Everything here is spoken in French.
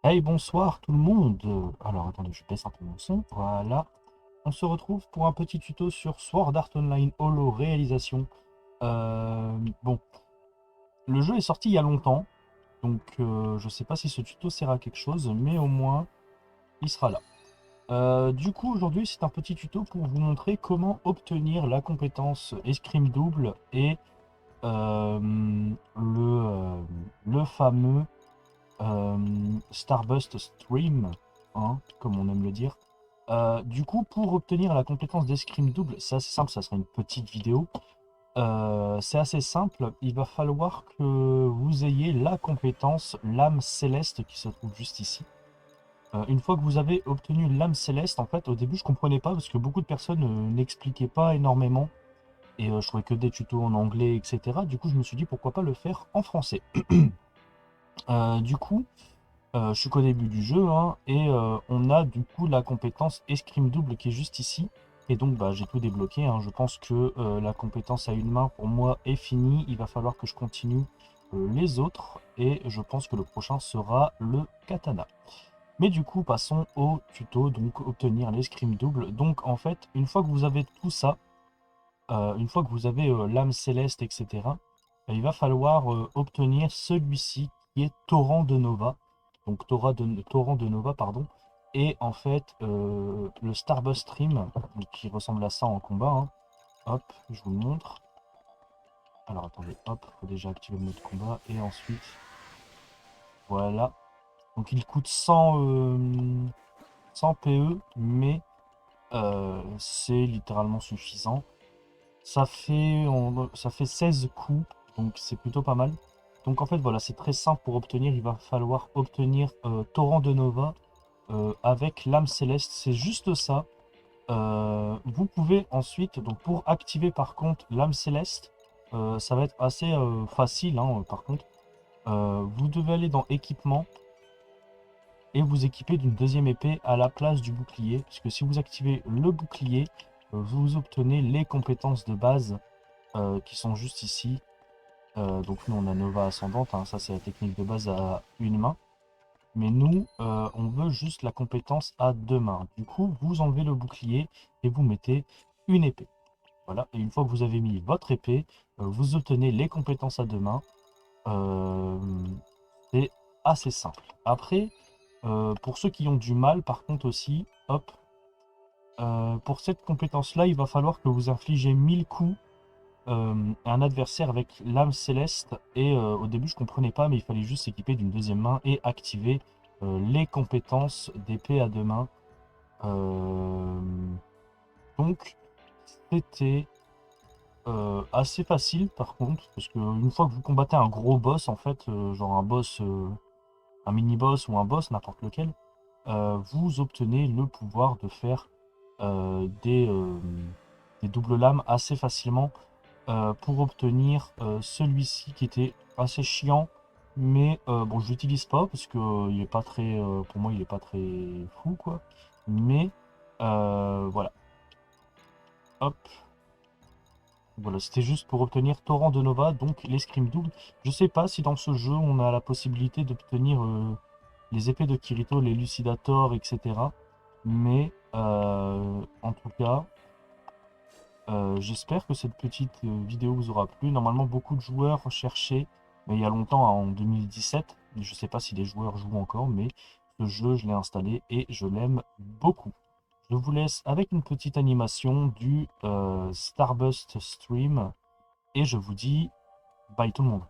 Hey, bonsoir tout le monde. Alors attendez, je baisse un peu mon son. Voilà. On se retrouve pour un petit tuto sur Sword Art Online Holo réalisation. Bon, le jeu est sorti il y a longtemps, donc je sais pas si ce tuto sert à quelque chose, mais au moins il sera là. Du coup, aujourd'hui, c'est un petit tuto pour vous montrer comment obtenir la compétence escrime double et le fameux Starburst Stream, hein, comme on aime le dire. Du coup, pour obtenir la compétence d'escrime double, c'est assez simple, ça sera une petite vidéo. C'est assez simple, il va falloir que vous ayez la compétence lame céleste qui se trouve juste ici. Une fois que vous avez obtenu l'âme céleste, en fait, au début, je comprenais pas parce que beaucoup de personnes n'expliquaient pas énormément et je trouvais que des tutos en anglais, etc. Du coup, je me suis dit pourquoi pas le faire en français. Du coup, je suis qu'au début du jeu, hein, et on a du coup la compétence escrime double qui est juste ici. Et donc bah, j'ai tout débloqué, hein. Je pense que la compétence à une main pour moi est finie. Il va falloir que je continue les autres. Et je pense que le prochain sera le katana. Mais du coup passons au tuto, donc obtenir l'escrime double. Donc en fait, une fois que vous avez tout ça, une fois que vous avez l'âme céleste, etc., il va falloir obtenir celui-ci qui est Torrent de Nova. Donc Torrent de Nova, pardon. Et en fait, le Starburst Stream, qui ressemble à ça en combat. Hein. Hop, je vous le montre. Alors attendez, hop, faut déjà activer le mode combat. Et ensuite, voilà. Donc il coûte 100 PE, mais c'est littéralement suffisant. Ça fait 16 coups, donc c'est plutôt pas mal. Donc en fait voilà, c'est très simple pour obtenir. Il va falloir obtenir Torrent de Nova avec l'âme céleste. C'est juste ça. Vous pouvez ensuite, donc pour activer par contre l'âme céleste, ça va être assez facile hein, par contre. Vous devez aller dans équipement et vous équiper d'une deuxième épée à la place du bouclier. Parce que si vous activez le bouclier, vous obtenez les compétences de base qui sont juste ici. Donc nous on a Nova ascendante, hein, ça c'est la technique de base à une main. Mais nous, on veut juste la compétence à deux mains. Du coup, vous enlevez le bouclier et vous mettez une épée. Voilà, et une fois que vous avez mis votre épée, vous obtenez les compétences à deux mains. C'est assez simple. Après, pour ceux qui ont du mal, par contre aussi, hop, pour cette compétence-là, il va falloir que vous infligez 1000 coups un adversaire avec l'âme céleste. Et au début, je comprenais pas, mais il fallait juste s'équiper d'une deuxième main et activer les compétences d'épée à deux mains. Donc, c'était assez facile par contre, parce que une fois que vous combattez un gros boss, en fait, genre un boss, un mini-boss ou un boss, n'importe lequel, vous obtenez le pouvoir de faire des doubles lames assez facilement pour obtenir celui-ci qui était assez chiant, mais bon, je l'utilise pas parce que il est pas très, pour moi, il est pas très fou quoi. Mais voilà, hop. Voilà, c'était juste pour obtenir Torrent de Nova, donc l'escrime double. Je sais pas si dans ce jeu on a la possibilité d'obtenir les épées de Kirito, les Lucidator, etc. Mais en tout cas, j'espère que cette petite vidéo vous aura plu. Normalement, beaucoup de joueurs cherchaient, mais il y a longtemps, hein, en 2017. Je sais pas si les joueurs jouent encore, mais ce jeu, je l'ai installé et je l'aime beaucoup. Je vous laisse avec une petite animation du Starburst Stream et je vous dis bye tout le monde.